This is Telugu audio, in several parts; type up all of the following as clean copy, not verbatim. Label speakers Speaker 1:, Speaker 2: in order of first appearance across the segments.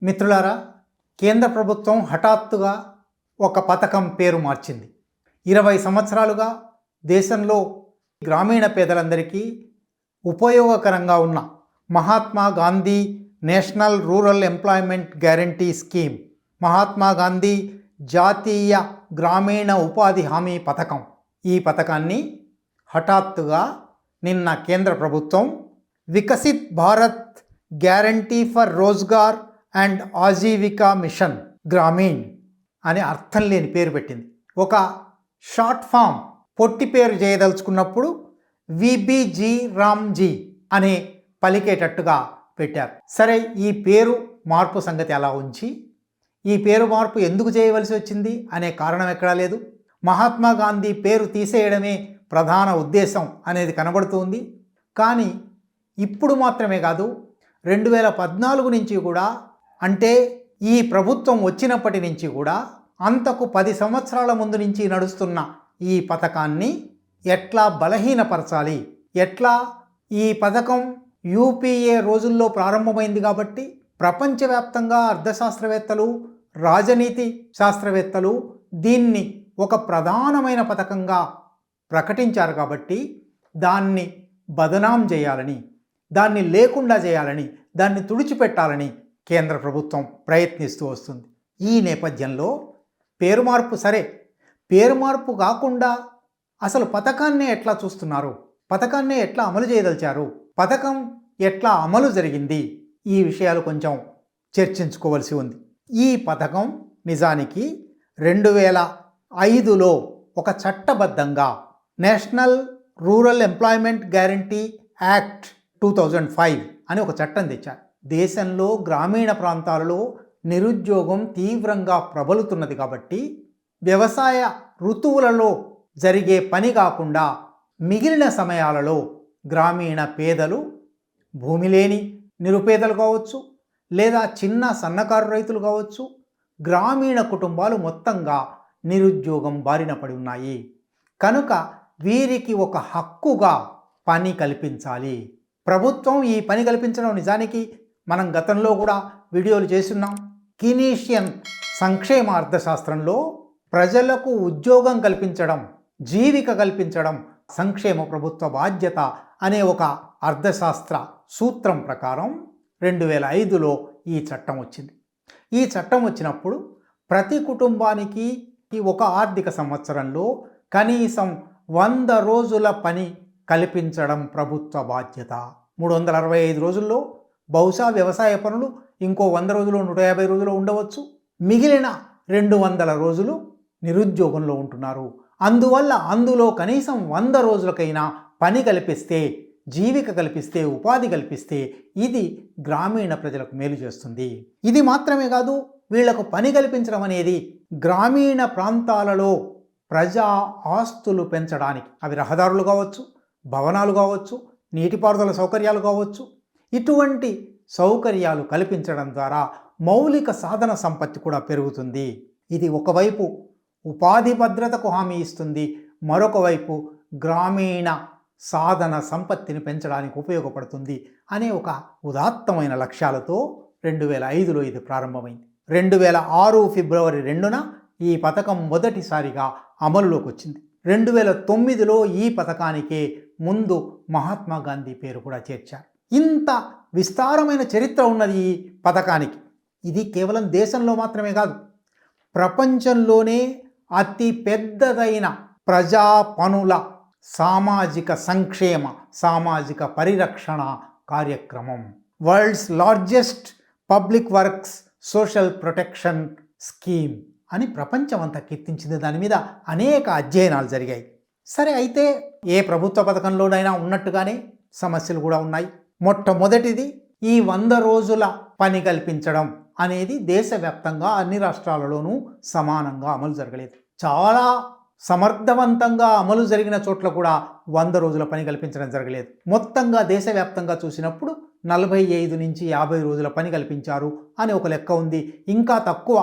Speaker 1: మిత్రులారా, కేంద్ర ప్రభుత్వం హఠాత్తుగా ఒక పథకం పేరు మార్చింది. 20 సంవత్సరాలుగా దేశంలో గ్రామీణ పేదలందరికీ ఉపయోగకరంగా ఉన్న Mahatma Gandhi national rural employment guarantee scheme, Mahatma Gandhi జాతీయ గ్రామీణ ఉపాధి హామీ పథకం, ఈ పథకాన్ని హఠాత్తుగా నిన్న కేంద్ర ప్రభుత్వం Viksit Bharat guarantee for Rozgar and Ajeevika mission Gramin అని అర్థం లేని పేరు పెట్టింది. ఒక షార్ట్ ఫామ్ పొట్టి పేరు చేయదలుచుకున్నప్పుడు విబిజీ రామ్జీ అనే పలికేటట్టుగా పెట్టారు. సరే, ఈ పేరు మార్పు సంగతి అలా ఉంచి, ఈ పేరు మార్పు ఎందుకు చేయవలసి వచ్చింది అనే కారణం ఎక్కడా లేదు. మహాత్మా గాంధీ పేరు తీసేయడమే ప్రధాన ఉద్దేశం అనేది కనబడుతుంది. కానీ ఇప్పుడు మాత్రమే కాదు, 2014 నుంచి కూడా, అంటే ఈ ప్రభుత్వం వచ్చినప్పటి నుంచి కూడా అంతకు 10 సంవత్సరాల ముందు నుంచి నడుస్తున్న ఈ పథకాన్ని ఎట్లా బలహీనపరచాలి, ఎట్లా ఈ పథకం యూపీఏ రోజుల్లో ప్రారంభమైంది కాబట్టి ప్రపంచవ్యాప్తంగా అర్థశాస్త్రవేత్తలు, రాజనీతి శాస్త్రవేత్తలు దీన్ని ఒక ప్రధానమైన పథకంగా ప్రకటించారు కాబట్టి దాన్ని బదనాం చేయాలని, దాన్ని లేకుండా చేయాలని, దాన్ని తుడిచిపెట్టాలని కేంద్ర ప్రభుత్వం ప్రయత్నిస్తూ వస్తుంది. ఈ నేపథ్యంలో పేరు మార్పు సరే, పేరు మార్పు కాకుండా అసలు పథకాన్నే ఎట్లా చూస్తున్నారు, పథకాన్నే ఎట్లా అమలు చేయదలిచారు, పథకం ఎట్లా అమలు జరిగింది, ఈ విషయాలు కొంచెం చర్చించుకోవలసి ఉంది. ఈ పథకం నిజానికి 2005లో ఒక చట్టబద్ధంగా national rural employment guarantee act 2005 అని ఒక చట్టం తెచ్చారు. దేశంలో గ్రామీణ ప్రాంతాలలో నిరుద్యోగం తీవ్రంగా ప్రబలుతున్నది కాబట్టి వ్యవసాయ ఋతువులలో జరిగే పని కాకుండా మిగిలిన సమయాలలో గ్రామీణ పేదలు, భూమి లేని నిరుపేదలు కావచ్చు, లేదా చిన్న సన్నకారు రైతులు కావచ్చు, గ్రామీణ కుటుంబాలు మొత్తంగా నిరుద్యోగం బారిన పడి ఉన్నాయి. కనుక వీరికి ఒక హక్కుగా పని కల్పించాలి. ప్రభుత్వం ఈ పని కల్పించడం నిజానికి మనం గతంలో కూడా వీడియోలు చేస్తున్నాం. కీనీషియన్ సంక్షేమ అర్థశాస్త్రంలో ప్రజలకు ఉద్యోగం కల్పించడం, జీవిక కల్పించడం సంక్షేమ ప్రభుత్వ బాధ్యత అనే ఒక అర్థశాస్త్ర సూత్రం ప్రకారం 2005లో ఈ చట్టం వచ్చింది. ఈ చట్టం వచ్చినప్పుడు ప్రతి కుటుంబానికి ఒక ఆర్థిక సంవత్సరంలో కనీసం 100 రోజుల పని కల్పించడం ప్రభుత్వ బాధ్యత. 365 రోజుల్లో బహుశా వ్యవసాయ పనులు ఇంకో 100 రోజులు, 150 రోజులు ఉండవచ్చు. మిగిలిన 200 రోజులు నిరుద్యోగంలో ఉంటున్నారు. అందువల్ల అందులో కనీసం 100 రోజులకైనా పని కల్పిస్తే, జీవిక కల్పిస్తే, ఉపాధి కల్పిస్తే ఇది గ్రామీణ ప్రజలకు మేలు చేస్తుంది. ఇది మాత్రమే కాదు, వీళ్లకు పని కల్పించడం అనేది గ్రామీణ ప్రాంతాలలో ప్రజా ఆస్తులు పెంచడానికి, అవి రహదారులు కావచ్చు, భవనాలు కావచ్చు, నీటిపారుదల సౌకర్యాలు కావచ్చు, ఇటువంటి సౌకర్యాలు కల్పించడం ద్వారా మౌలిక సాధన సంపత్తి కూడా పెరుగుతుంది. ఇది ఒకవైపు ఉపాధి భద్రతకు హామీ ఇస్తుంది, మరొక వైపు గ్రామీణ సాధన సంపత్తిని పెంచడానికి ఉపయోగపడుతుంది అనే ఒక ఉదాత్తమైన లక్ష్యాలతో 2005లో ఇది ప్రారంభమైంది. 2006 ఫిబ్రవరి 2న ఈ పథకం మొదటిసారిగా అమలులోకి వచ్చింది. 2009లో ఈ పథకానికే ముందు మహాత్మా గాంధీ పేరు కూడా చేర్చారు. ఇంత విస్తారమైన చరిత్ర ఉన్నది ఈ పథకానికి. ఇది కేవలం దేశంలో మాత్రమే కాదు, ప్రపంచంలోనే అతి పెద్దదైన ప్రజా పనుల సామాజిక సంక్షేమ, సామాజిక పరిరక్షణ కార్యక్రమం. World's largest public works social protection scheme అని ప్రపంచమంతా కీర్తించింది. దాని మీద అనేక అధ్యయనాలు జరిగాయి. సరే, అయితే ఏ ప్రభుత్వ పథకంలోనైనా ఉన్నట్టుగానే సమస్యలు కూడా ఉన్నాయి. మొట్టమొదటిది, ఈ 100 రోజుల పని కల్పించడం అనేది దేశవ్యాప్తంగా అన్ని రాష్ట్రాలలోనూ సమానంగా అమలు జరగలేదు. చాలా సమర్థవంతంగా అమలు జరిగిన చోట్ల కూడా 100 రోజుల పని కల్పించడం జరగలేదు. మొత్తంగా దేశవ్యాప్తంగా చూసినప్పుడు 45 నుంచి 50 రోజుల పని కల్పించారు అని ఒక లెక్క ఉంది. ఇంకా తక్కువ,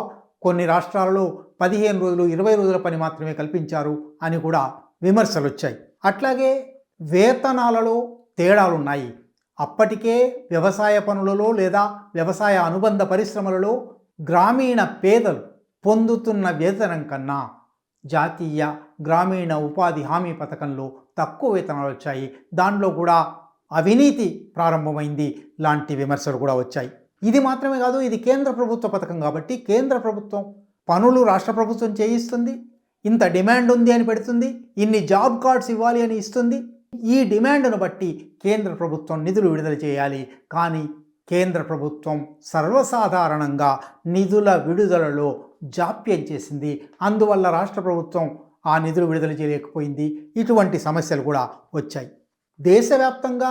Speaker 1: కొన్ని రాష్ట్రాలలో 15 రోజులు, 20 రోజుల పని మాత్రమే కల్పించారు అని కూడా విమర్శలు వచ్చాయి. అట్లాగే వేతనాలలో తేడాలున్నాయి. అప్పటికే వ్యవసాయ పనులలో లేదా వ్యవసాయ అనుబంధ పరిశ్రమలలో గ్రామీణ పేదలు పొందుతున్న వేతనం కన్నా జాతీయ గ్రామీణ ఉపాధి హామీ పథకంలో తక్కువ వేతనాలు వచ్చాయి, దానిలో కూడా అవినీతి ప్రారంభమైంది లాంటి విమర్శలు కూడా వచ్చాయి. ఇది మాత్రమే కాదు, ఇది కేంద్ర ప్రభుత్వ పథకం కాబట్టి కేంద్ర ప్రభుత్వం పనులు రాష్ట్ర ప్రభుత్వం చేయిస్తుంది, ఇంత డిమాండ్ ఉంది అని పెడుతుంది, ఇన్ని జాబ్ కార్డ్స్ ఇవ్వాలి అని ఇస్తుంది. ఈ డిమాండ్ను బట్టి కేంద్ర ప్రభుత్వం నిధులు విడుదల చేయాలి. కానీ కేంద్ర ప్రభుత్వం సర్వసాధారణంగా నిధుల విడుదలలో జాప్యం చేసింది. అందువల్ల రాష్ట్ర ప్రభుత్వం ఆ నిధులు విడుదల చేయలేకపోయింది. ఇటువంటి సమస్యలు కూడా వచ్చాయి. దేశవ్యాప్తంగా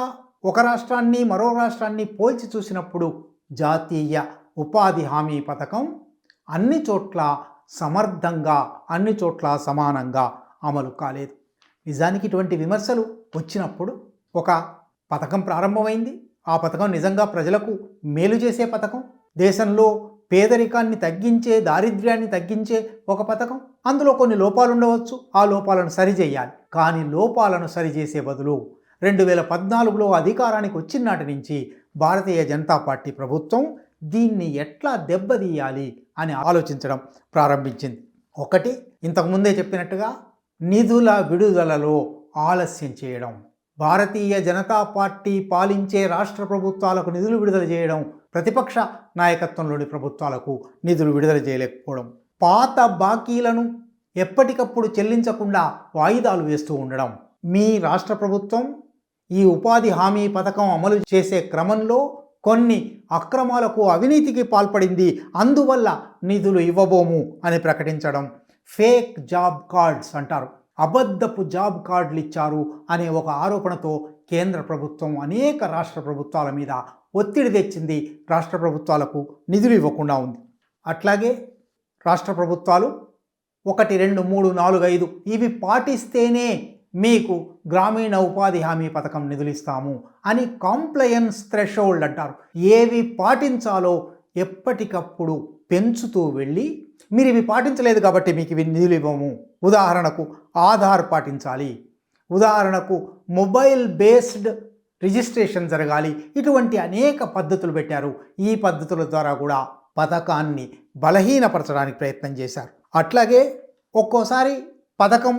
Speaker 1: ఒక రాష్ట్రాన్ని మరో రాష్ట్రాన్ని పోల్చి చూసినప్పుడు జాతీయ ఉపాధి హామీ పథకం అన్ని చోట్ల సమర్థంగా, అన్ని చోట్ల సమానంగా అమలు కాలేదు. నిజానికి ఇటువంటి విమర్శలు వచ్చినప్పుడు ఒక పథకం ప్రారంభమైంది, ఆ పథకం నిజంగా ప్రజలకు మేలు చేసే పథకం, దేశంలో పేదరికాన్ని తగ్గించే, దారిద్ర్యాన్ని తగ్గించే ఒక పథకం. అందులో కొన్ని లోపాలు ఉండవచ్చు, ఆ లోపాలను సరిచేయాలి. కానీ లోపాలను సరిచేసే బదులు 2014లో అధికారానికి వచ్చిన నాటి నుంచి భారతీయ జనతా పార్టీ ప్రభుత్వం దీన్ని ఎట్లా దెబ్బతీయాలి అని ఆలోచించడం ప్రారంభించింది. ఒకటి, ఇంతకుముందే చెప్పినట్టుగా నిధుల విడుదలలో ఆలస్యం చేయడం. భారతీయ జనతా పార్టీ పాలించే రాష్ట్ర ప్రభుత్వాలకు నిధులు విడుదల చేయడం, ప్రతిపక్ష నాయకత్వంలోని ప్రభుత్వాలకు నిధులు విడుదల చేయలేకపోవడం, పాత బాకీలను ఎప్పటికప్పుడు చెల్లించకుండా వాయిదాలు వేస్తూ ఉండడం. మీ రాష్ట్ర ప్రభుత్వం ఈ ఉపాధి హామీ పథకం అమలు చేసే క్రమంలో కొన్ని అక్రమాలకు, అవినీతికి పాల్పడింది, అందువల్ల నిధులు ఇవ్వబోము అని ప్రకటించడం. ఫేక్ జాబ్ కార్డ్స్ అంటారు, అబద్ధపు జాబ్ కార్డులు ఇచ్చారు అనే ఒక ఆరోపణతో కేంద్ర ప్రభుత్వం అనేక రాష్ట్ర ప్రభుత్వాల మీద ఒత్తిడి తెచ్చింది. రాష్ట్ర ప్రభుత్వాలకు నిధులు ఇవ్వకుండా ఉంది. అట్లాగే రాష్ట్ర ప్రభుత్వాలు 1, 2, 3, 4, 5 ఇవి పాటిస్తేనే మీకు గ్రామీణ ఉపాధి హామీ పథకం నిధులు ఇస్తాము అని కాంప్లయన్స్ థ్రెషోల్డ్ అంటారు. ఏవి పాటించాలో ఎప్పటికప్పుడు పెంచుతూ వెళ్ళి, మీరు ఇవి పాటించలేదు కాబట్టి మీకు ఇవి నిధులు ఇవ్వము. ఉదాహరణకు ఆధార్ పాటించాలి, ఉదాహరణకు మొబైల్ బేస్డ్ రిజిస్ట్రేషన్ జరగాలి. ఇటువంటి అనేక పద్ధతులు పెట్టారు. ఈ పద్ధతుల ద్వారా కూడా పథకాన్ని బలహీనపరచడానికి ప్రయత్నం చేశారు. అట్లాగే ఒక్కోసారి పథకం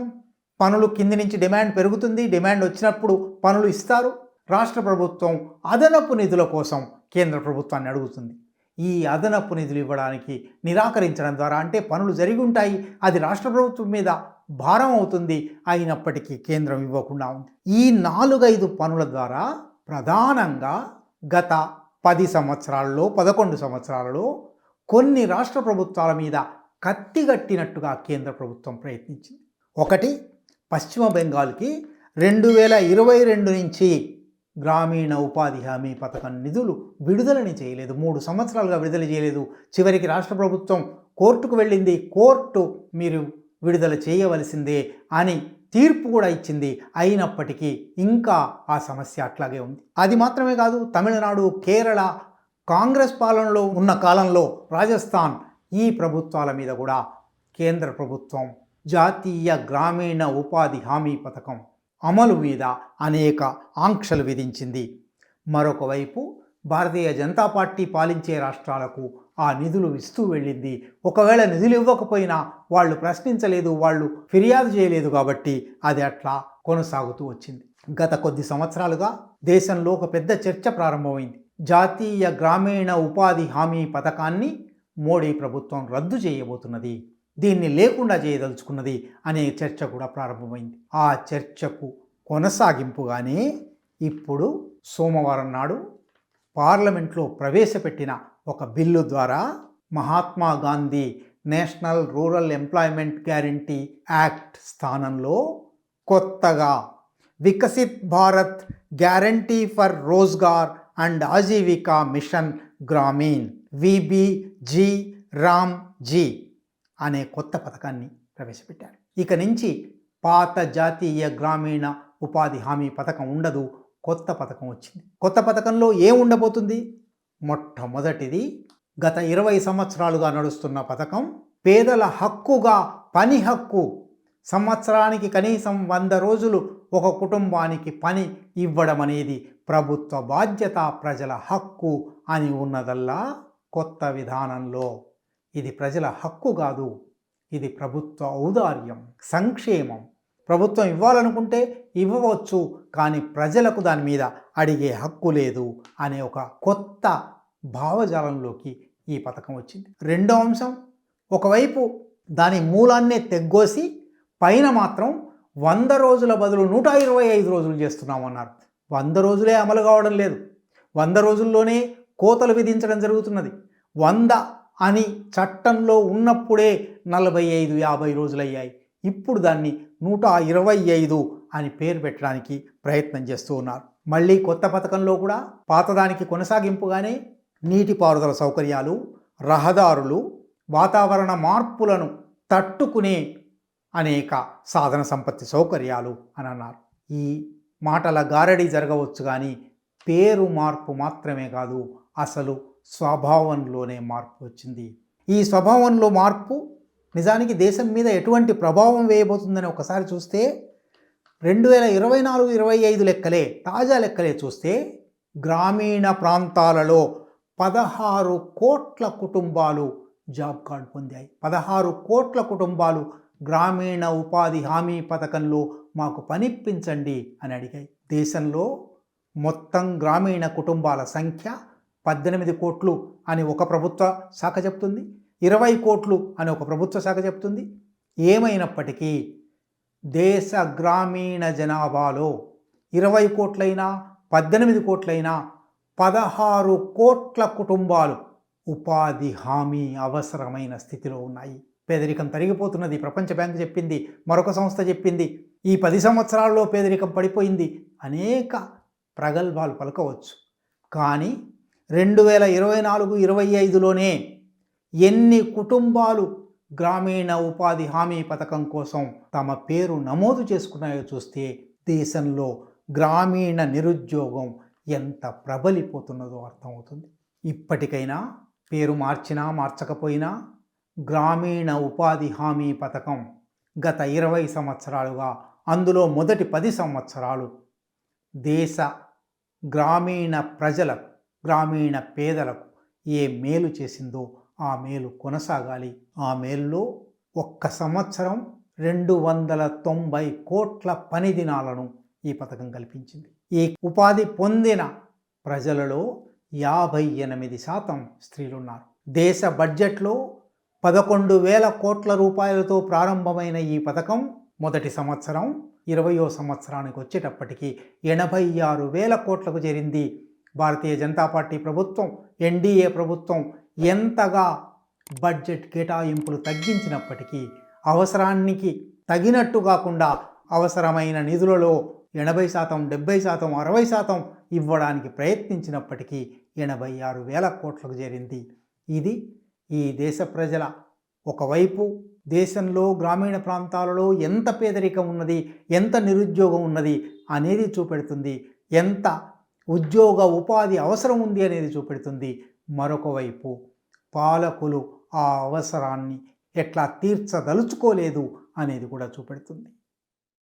Speaker 1: పనులు కింది నుంచి డిమాండ్ పెరుగుతుంది, డిమాండ్ వచ్చినప్పుడు పనులు ఇస్తారు. రాష్ట్ర ప్రభుత్వం అదనపు నిధుల కోసం కేంద్ర ప్రభుత్వాన్ని అడుగుతుంది. ఈ అదనపు నిధులు ఇవ్వడానికి నిరాకరించడం ద్వారా, అంటే పనులు జరిగి ఉంటాయి, అది రాష్ట్ర ప్రభుత్వం మీద భారం అవుతుంది, అయినప్పటికీ కేంద్రం ఇవ్వకుండా ఉంది. ఈ 4-5 పనుల ద్వారా ప్రధానంగా గత 10 సంవత్సరాల్లో, 11 సంవత్సరాలలో కొన్ని రాష్ట్ర ప్రభుత్వాల మీద కత్తిగట్టినట్టుగా కేంద్ర ప్రభుత్వం ప్రయత్నించింది. ఒకటి, పశ్చిమ బెంగాల్కి 2022 నుంచి గ్రామీణ ఉపాధి హామీ పథకం నిధులు విడుదలని చేయలేదు. 3 సంవత్సరాలుగా విడుదల చేయలేదు. చివరికి రాష్ట్ర ప్రభుత్వం కోర్టుకు వెళ్ళింది. కోర్టు మీరు విడుదల చేయవలసిందే అని తీర్పు కూడా ఇచ్చింది. అయినప్పటికీ ఇంకా ఆ సమస్య అట్లాగే ఉంది. అది మాత్రమే కాదు, తమిళనాడు, కేరళ కాంగ్రెస్ పాలనలో ఉన్న కాలంలో, రాజస్థాన్, ఈ ప్రభుత్వాల మీద కూడా కేంద్ర ప్రభుత్వం జాతీయ గ్రామీణ ఉపాధి హామీ పథకం అమలు మీద అనేక ఆంక్షలు విధించింది. మరొక వైపు భారతీయ జనతా పార్టీ పాలించే రాష్ట్రాలకు ఆ నిధులు ఇస్తూ వెళ్ళింది. ఒకవేళ నిధులు ఇవ్వకపోయినా వాళ్ళు ప్రశ్నించలేదు, వాళ్ళు ఫిర్యాదు చేయలేదు, కాబట్టి అది అట్లా కొనసాగుతూ వచ్చింది. గత కొద్ది సంవత్సరాలుగా దేశంలో ఒక పెద్ద చర్చ ప్రారంభమైంది. జాతీయ గ్రామీణ ఉపాధి హామీ పథకాన్ని మోడీ ప్రభుత్వం రద్దు చేయబోతున్నది, దీన్ని లేకుండా చేయదలుచుకున్నది అనే చర్చ కూడా ప్రారంభమైంది. ఆ చర్చకు కొనసాగింపుగానే ఇప్పుడు సోమవారం నాడు పార్లమెంట్లో ప్రవేశపెట్టిన ఒక బిల్లు ద్వారా Mahatma Gandhi national rural employment guarantee act స్థానంలో కొత్తగా Viksit Bharat guarantee for Rozgar and Ajeevika mission Gramin VBG-RAMG అనే కొత్త పథకాన్ని ప్రవేశపెట్టారు. ఇక నుంచి పాత జాతీయ గ్రామీణ ఉపాధి హామీ పథకం ఉండదు, కొత్త పథకం వచ్చింది. కొత్త పథకంలో ఏం ఉండబోతుంది? మొట్టమొదటిది, గత 20 సంవత్సరాలుగా నడుస్తున్న పథకం, పేదల హక్కుగా పని హక్కు. సంవత్సరానికి కనీసం 100 రోజులు ఒక కుటుంబానికి పని ఇవ్వడం అనేది ప్రభుత్వ బాధ్యత, ప్రజల హక్కు అని ఉన్నదల్లా కొత్త విధానంలో. ఇది ప్రజల హక్కు కాదు, ఇది ప్రభుత్వ ఔదార్యం, సంక్షేమం. ప్రభుత్వం ఇవ్వాలనుకుంటే ఇవ్వవచ్చు, కానీ ప్రజలకు దాని మీద అడిగే హక్కు లేదు అనే ఒక కొత్త భావజాలంలోకి ఈ పథకం వచ్చింది. రెండో అంశం, ఒకవైపు దాని మూలాన్నే తెగ్గోసి పైన మాత్రం 100 రోజుల బదులు 125 రోజులు చేస్తున్నామన్నారు. 100 రోజులే అమలు కావడం లేదు. 100 రోజుల్లోనే కోతలు విధించడం జరుగుతున్నది. 100 అని చట్టంలో ఉన్నప్పుడే 45-50 రోజులయ్యాయి. ఇప్పుడు దాన్ని 125 అని పేరు పెట్టడానికి ప్రయత్నం చేస్తూ ఉన్నారు. మళ్ళీ కొత్త పథకంలో కూడా పాతదానికి కొనసాగింపుగానే నీటిపారుదల సౌకర్యాలు, రహదారులు, వాతావరణ మార్పులను తట్టుకునే అనేక సాధన సంపత్తి సౌకర్యాలు అని అన్నారు. ఈ మాటల గారడి జరగవచ్చు, కానీ పేరు మార్పు మాత్రమే కాదు, అసలు స్వభావంలోనే మార్పు వచ్చింది. ఈ స్వభావంలో మార్పు నిజానికి దేశం మీద ఎటువంటి ప్రభావం వేయబోతుందని ఒకసారి చూస్తే 2024-25 లెక్కలే, తాజా లెక్కలే చూస్తే గ్రామీణ ప్రాంతాలలో 16 కోట్ల కుటుంబాలు జాబ్ కార్డు పొందాయి. 16 కోట్ల కుటుంబాలు గ్రామీణ ఉపాధి హామీ పథకంలో మాకు పనిప్పించండి అని అడిగాయి. దేశంలో మొత్తం గ్రామీణ కుటుంబాల సంఖ్య 18 కోట్లు అని ఒక ప్రభుత్వ శాఖ చెప్తుంది, 20 కోట్లు అని ఒక ప్రభుత్వ శాఖ చెప్తుంది. ఏమైనప్పటికీ దేశ గ్రామీణ జనాభాలో 20 కోట్లైనా 18 కోట్లైనా 16 కోట్ల కుటుంబాలు ఉపాధి హామీ అవసరమైన స్థితిలో ఉన్నాయి. పేదరికం తరిగిపోతున్నది, ప్రపంచ బ్యాంకు చెప్పింది, మరొక సంస్థ చెప్పింది. ఈ 10 సంవత్సరాల్లో పేదరికం పడిపోయింది. అనేక ప్రగల్భాలు పలకవచ్చు, కానీ 2024-25లోనే ఎన్ని కుటుంబాలు గ్రామీణ ఉపాధి హామీ పథకం కోసం తమ పేరు నమోదు చేసుకున్నాయో చూస్తే దేశంలో గ్రామీణ నిరుద్యోగం ఎంత ప్రబలిపోతున్నదో అర్థమవుతుంది. ఇప్పటికైనా పేరు మార్చినా మార్చకపోయినా గ్రామీణ ఉపాధి హామీ పథకం గత 20 సంవత్సరాలుగా, అందులో మొదటి 10 సంవత్సరాలు దేశ గ్రామీణ ప్రజలకు, గ్రామీణ పేదలకు ఏ మేలు చేసిందో ఆ మేలు కొనసాగాలి. ఆ మేలులో ఒక్క సంవత్సరం 290 కోట్ల పని దినాలను ఈ పథకం కల్పించింది. ఈ ఉపాధి పొందిన ప్రజలలో 58% స్త్రీలున్నారు. దేశ బడ్జెట్లో 11,000 కోట్ల రూపాయలతో ప్రారంభమైన ఈ పథకం మొదటి సంవత్సరం 20వ సంవత్సరానికి వచ్చేటప్పటికి 86,000 కోట్లకు చేరింది. భారతీయ జనతా పార్టీ ప్రభుత్వం, ఎన్డీఏ ప్రభుత్వం ఎంతగా బడ్జెట్ కేటాయింపులు తగ్గించినప్పటికీ అవసరానికి తగినట్టు కాకుండా అవసరమైన నిధులలో 80%, 70%, 60% ఇవ్వడానికి ప్రయత్నించినప్పటికీ 86,000 కోట్లకు చేరింది. ఇది ఈ దేశ ప్రజల, ఒకవైపు దేశంలో గ్రామీణ ప్రాంతాలలో ఎంత పేదరికం ఉన్నది, ఎంత నిరుద్యోగం ఉన్నది అనేది చూపెడుతుంది, ఎంత ఉద్యోగ ఉపాధి అవసరం ఉంది అనేది చూపెడుతుంది. మరొక వైపు పాలకులు ఆ అవసరాన్ని ఎట్లా తీర్చదలుచుకోలేదు అనేది కూడా చూపెడుతుంది.